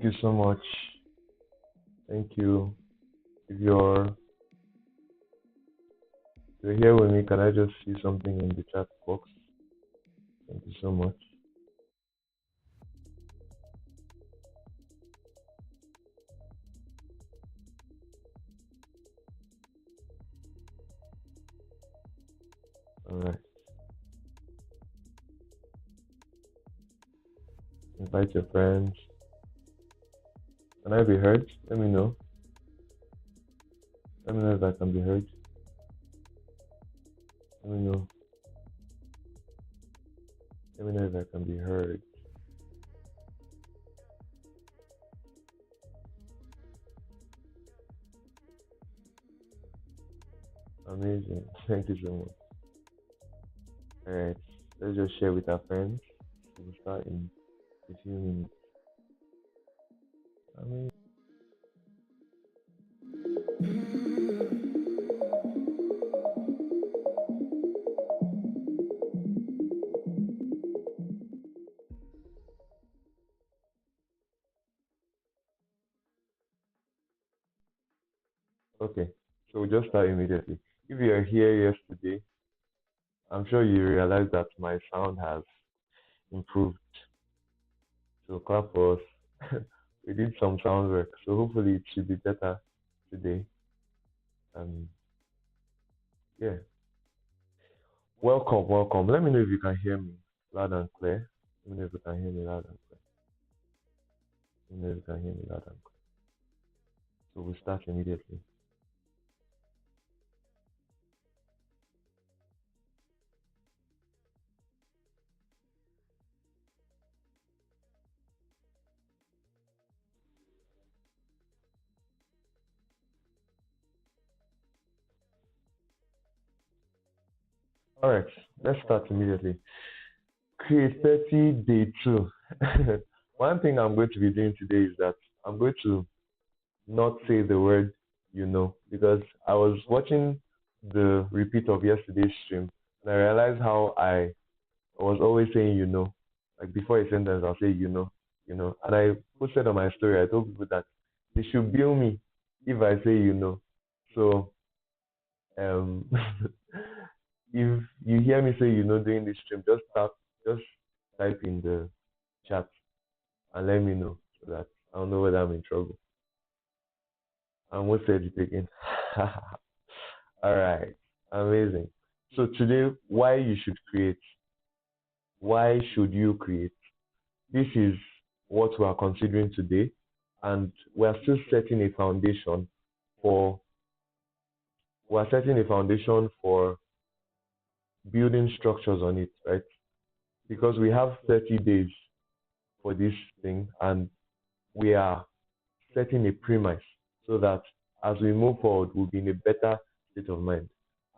Thank you so much. Thank you. If you're here with me, can I just see something in the chat box? Thank you so much. All right. Invite your friends. Can I be heard? Let me know. Let me know if I can be heard. Let me know. Let me know if I can be heard. Amazing. Thank you so much. Alright. Let's just share with our friends. We'll start in a few minutes. Amazing. Okay. So we'll just start immediately. If you are here yesterday, I'm sure you realize that my sound has improved. So clap for us. We did some sound work, so hopefully it should be better today. Um, yeah. Welcome, welcome. Let me know if you can hear me loud and clear. Let me know if you can hear me loud and clear. Let me know if you can hear me loud and clear. So we'll start immediately. All right, let's start immediately. Kreate day 2. One thing I'm going to be doing today is that I'm going to not say the word because I was watching the repeat of yesterday's stream and I realized how I was always saying like before a sentence I'll say and I posted on my story. I told people that they should bill me if I say So um if you hear me say during this stream, just type in the chat and let me know so that I don't know whether I'm in trouble. I almost said it again. All right, amazing. So today, why you should create? Why should you create? This is what we are considering today, and we are still setting a foundation for. We are setting a foundation for building structures on it, right? Because we have 30 days for this thing, and we are setting a premise so that as we move forward, we'll be in a better state of mind.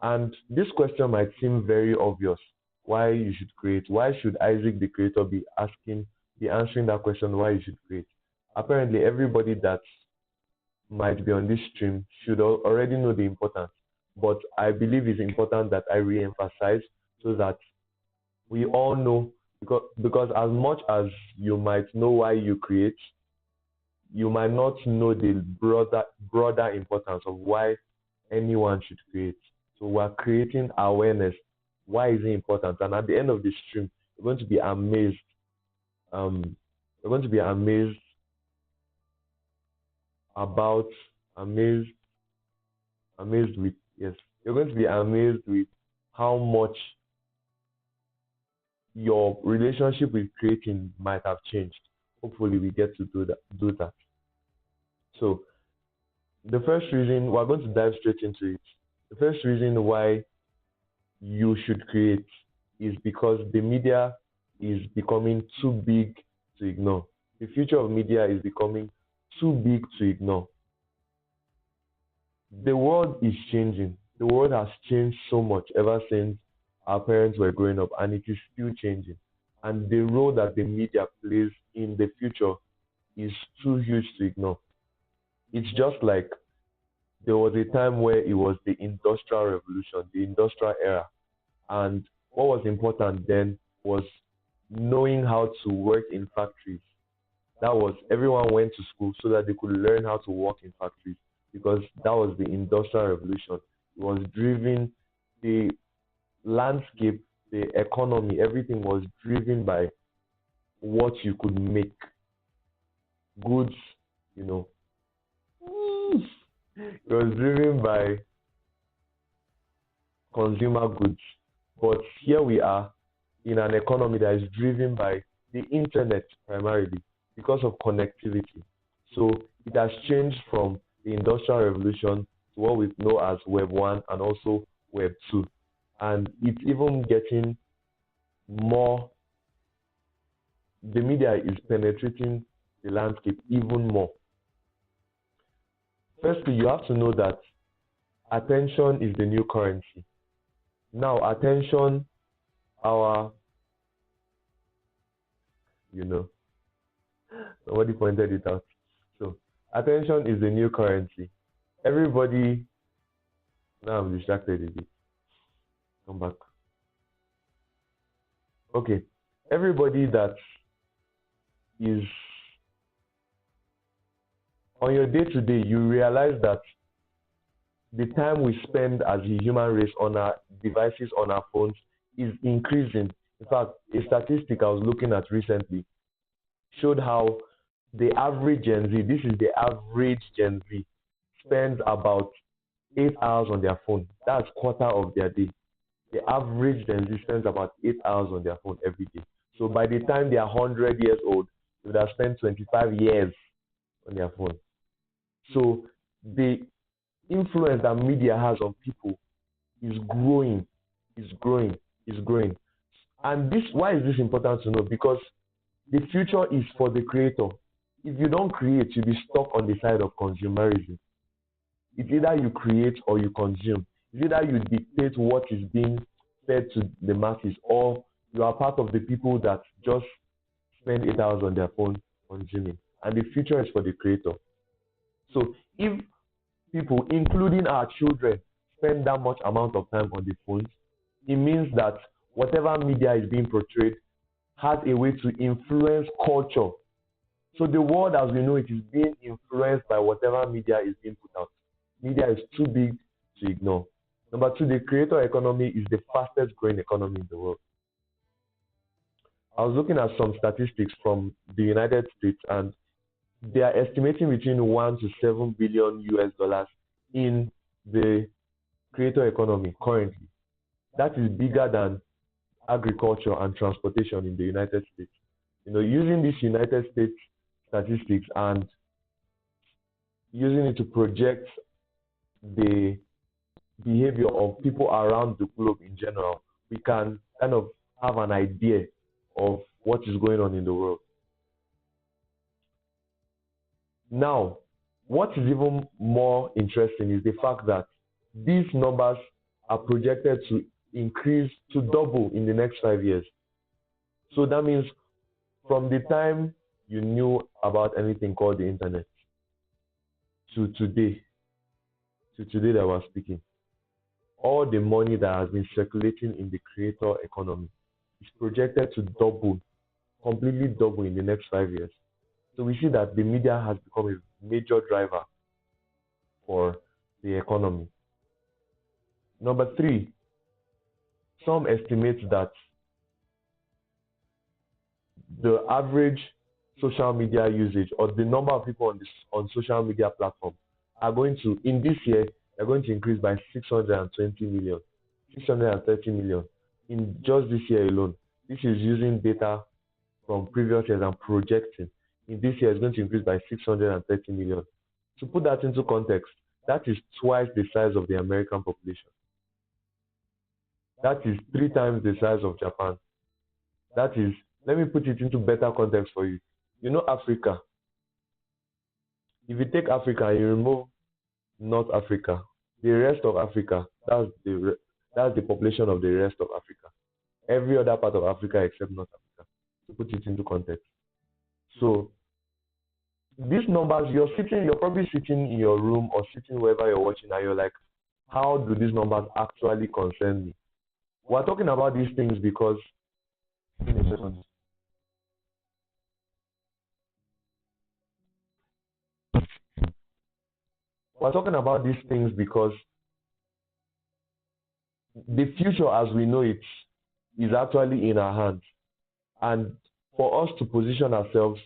And this question might seem very obvious. Why you should create? Why should Isaac the creator be answering that question? Why you should create? Apparently, everybody that might be on this stream should already know the importance. But I believe it's important that I re-emphasize so that we all know because as much as you might know why you create, you might not know the broader importance of why anyone should create. So we're creating awareness. Why is it important? And at the end of the stream, you're going to be amazed. You're going to be amazed about amazed with yes. You're going to be amazed with how much your relationship with creating might have changed. Hopefully, we get to do that. So the first reason we're going to dive straight into it. The first reason why you should create is because the media is becoming too big to ignore. The future of media is becoming too big to ignore. The world is changing. The world has changed so much ever since our parents were growing up, and it is still changing. And the role that the media plays in the future is too huge to ignore. It's just like there was a time where it was the industrial revolution, the industrial era. And what was important then was knowing how to work in factories. That was everyone went to school so that they could learn how to work in factories because that was the industrial revolution. It was driven the landscape, the economy, everything was driven by what you could make. Goods, you know. It was driven by consumer goods. But here we are in an economy that is driven by the internet primarily because of connectivity. So it has changed from the industrial revolution to what we know as Web 1 and also Web 2. And it's even getting more, the media is penetrating the landscape even more. Firstly, you have to know that attention is the new currency. Now, attention, our, somebody pointed it out. So, attention is the new currency. Everybody, now I'm distracted a bit. Come back. Okay, everybody that is on your day-to-day, you realize that the time we spend as a human race on our devices, on our phones, is increasing. In fact, a statistic I was looking at recently showed how the average Gen Z, this is the average Gen Z, spends about 8 hours on their phone. That's quarter of their day. The average Gen Z spends about 8 hours on their phone every day. So by the time they are 100 years old, they would have spent 25 years on their phone. So the influence that media has on people is growing, is growing, is growing. And this, why is this important to know? Because the future is for the creator. If you don't create, you'll be stuck on the side of consumerism. It's either you create or you consume. It's either you dictate what is being fed to the masses, or you are part of the people that just spend 8 hours on their phone consuming. And the future is for the creator. So if people, including our children, spend that much amount of time on the phones, it means that whatever media is being portrayed has a way to influence culture. So the world as we know it is being influenced by whatever media is being put out. Media is too big to ignore. Number two, the creator economy is the fastest growing economy in the world. I was looking at some statistics from the United States, and they are estimating between 1 to 7 billion US dollars in the creator economy currently. That is bigger than agriculture and transportation in the United States. Using these United States statistics and using it to project the behavior of people around the globe in general, we can kind of have an idea of what is going on in the world. Now, what is even more interesting is the fact that these numbers are projected to increase to double in the next 5 years. So that means from the time you knew about anything called the internet to today that we're speaking, all the money that has been circulating in the creator economy is projected to double, completely double in the next 5 years. So we see that the media has become a major driver for the economy. Number three, some estimate that the average social media usage, or the number of people on social media platforms, are going to, in this year, they're going to increase by 620 million, 630 million in just this year alone. This is using data from previous years and projecting. In this year, it's going to increase by 630 million. To put that into context, that is twice the size of the American population. That is 3 times the size of Japan. That is, let me put it into better context for you. Africa. If you take Africa and you remove North Africa, the rest of Africa, that's the population of the rest of Africa. Every other part of Africa except North Africa, to put it into context. So these numbers, you're probably sitting in your room or sitting wherever you're watching, and you're like, how do these numbers actually concern me? We're talking about these things because We're talking about these things because the future as we know it is actually in our hands. And for us to position ourselves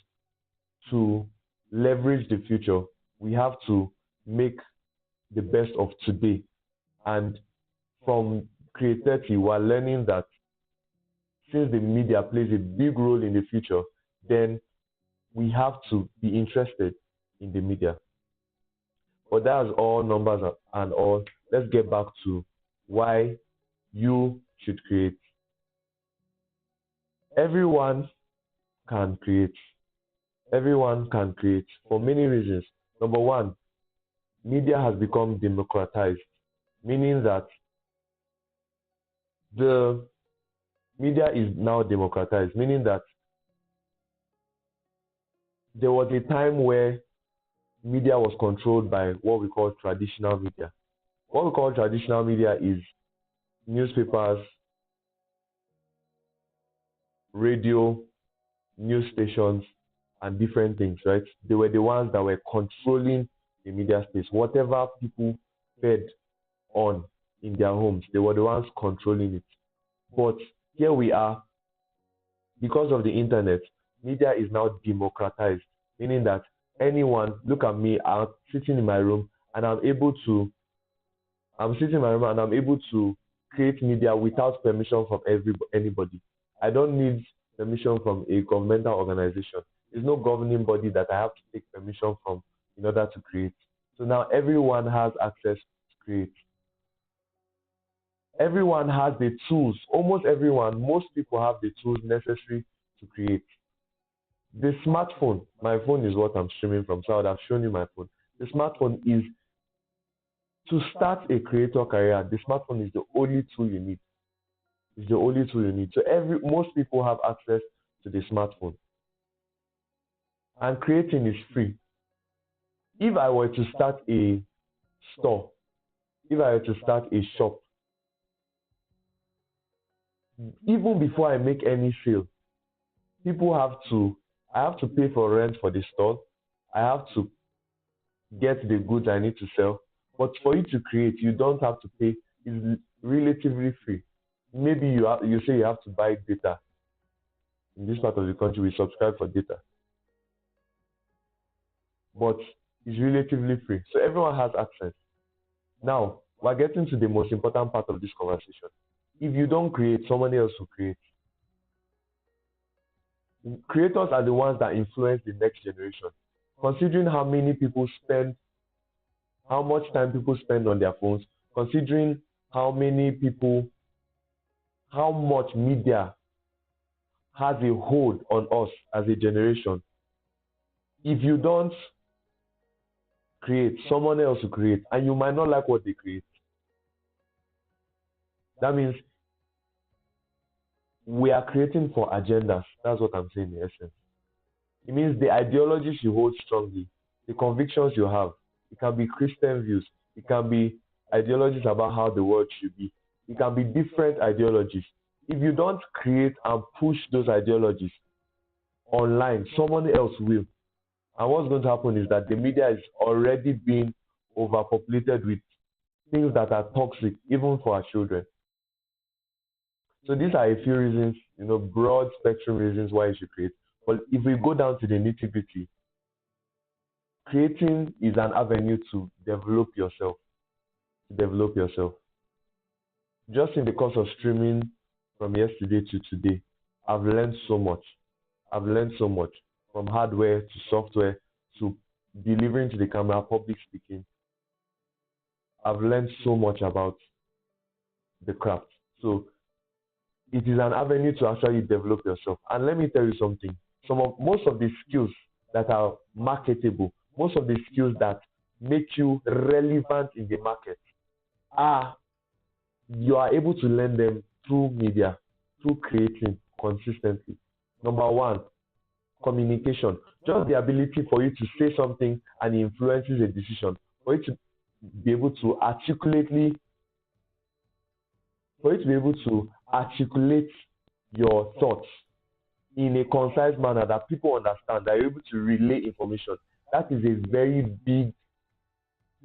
to leverage the future, we have to make the best of today. And from Kreate, we're learning that since the media plays a big role in the future, then we have to be interested in the media. But that's all numbers and all. Let's get back to why you should create. Everyone can create. Everyone can create for many reasons. Number one, media has become democratized, meaning that the media is now democratized, meaning that there was a time where media was controlled by what we call traditional media. What we call traditional media is newspapers, radio, news stations, and different things, right? They were the ones that were controlling the media space. Whatever people fed on in their homes, they were the ones controlling it. But here we are, because of the internet, media is now democratized, meaning that anyone, look at me, I'm sitting in my room and I'm sitting in my room and I'm able to create media without permission from anybody. I don't need permission from a governmental organization. There's no governing body that I have to take permission from in order to create. So now everyone has access to create. Everyone has the tools, almost everyone, most people have the tools necessary to create. The smartphone, my phone is what I'm streaming from, so I would have shown you my phone. The smartphone is, to start a creator career, the smartphone is the only tool you need. It's the only tool you need. So most people have access to the smartphone. And creating is free. If I were to start a store, if I were to start a shop, even before I make any sale, I have to pay for rent for the store. I have to get the goods I need to sell. But for you to create, you don't have to pay. It's relatively free. Maybe you say you have to buy data. In this part of the country, we subscribe for data. But it's relatively free. So everyone has access. Now, we're getting to the most important part of this conversation. If you don't create, somebody else will create. Creators are the ones that influence the next generation. Considering how much time people spend on their phones, considering how much media has a hold on us as a generation. If you don't create, someone else will create, and you might not like what they create. That means we are creating for agendas. That's what I'm saying in essence. It means the ideologies you hold strongly, the convictions you have. It can be Christian views. It can be ideologies about how the world should be. It can be different ideologies. If you don't create and push those ideologies online, someone else will. And what's going to happen is that the media is already being overpopulated with things that are toxic, even for our children. So these are a few reasons, broad spectrum reasons why you should create. But if we go down to the nitty-gritty, creating is an avenue to develop yourself. Just in the course of streaming from yesterday to today, I've learned so much. From hardware to software to delivering to the camera, public speaking. I've learned so much about the craft. So it is an avenue to actually develop yourself. And let me tell you something. Most of the skills that are marketable, most of the skills that make you relevant in the market you are able to learn them through media, through creating consistently. Number one, communication. Just the ability for you to say something and it influences a decision. For you to be able to articulate your thoughts in a concise manner that people understand, that you're able to relay information. That is a very big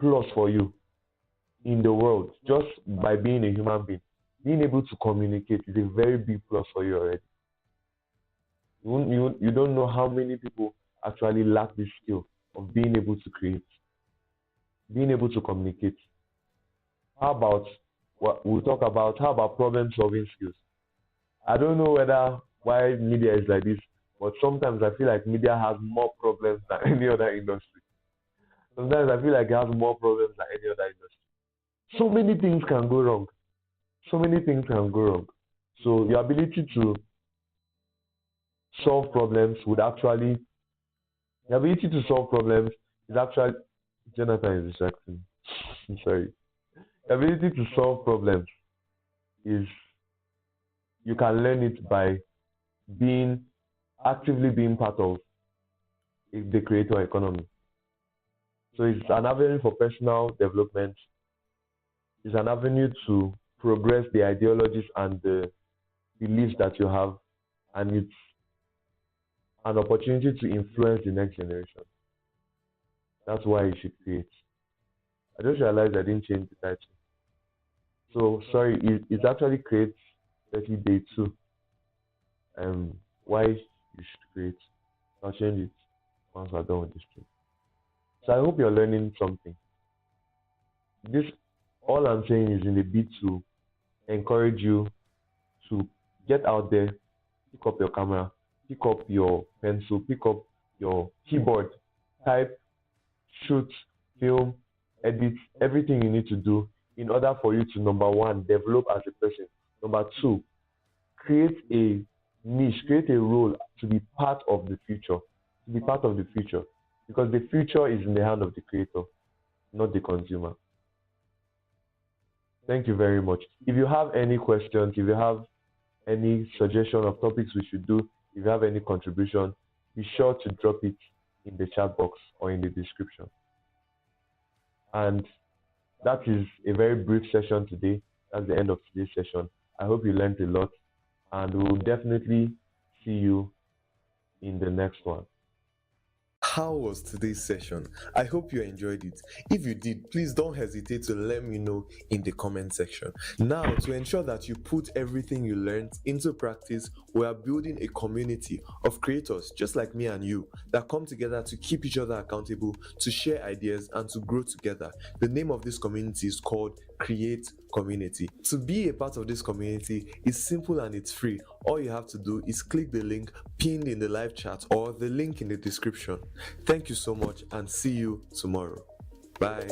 plus for you in the world just by being a human being. Being able to communicate is a very big plus for you already. You don't know how many people actually lack this skill of being able to create, being able to communicate. How about what we'll talk about? How about problem solving skills? I don't know whether why media is like this, but sometimes I feel like media has more problems than any other industry. Sometimes I feel like it has more problems than any other industry. So many things can go wrong. So many things can go wrong. So your ability to solve problems would actually, the ability to solve problems is actually, Jonathan is distracting. I'm sorry. The ability to solve problems is, you can learn it by being, actively being part of the creator economy. So it's an avenue for personal development. It's an avenue to progress the ideologies and the beliefs that you have, and it's an opportunity to influence the next generation. That's why you should create. I just realized I didn't change the title. So sorry, it's actually Create 30 Day 2. Why you should create. I'll change it once we're done with this stream. So I hope you're learning something. This, all I'm saying is in a bit to encourage you to get out there, pick up your camera, pick up your pencil, pick up your keyboard, type, shoot, film, edit, everything you need to do in order for you to, number one, develop as a person. Number two, create a niche, create a role to be part of the future. To be part of the future. Because the future is in the hand of the creator, not the consumer. Thank you very much. If you have any questions, if you have any suggestion of topics we should do, if you have any contribution, be sure to drop it in the chat box or in the description. And that is a very brief session today. That's the end of today's session. I hope you learned a lot, and we will definitely see you in the next one. How was today's session? I hope you enjoyed it. If you did, please don't hesitate to let me know in the comment section. Now, to ensure that you put everything you learned into practice, we are building a community of creators just like me and you that come together to keep each other accountable, to share ideas, and to grow together. The name of this community is called Kreate Community. To be a part of this community is simple and it's free. All you have to do is click the link pinned in the live chat or the link in the description. Thank you so much and see you tomorrow. Bye.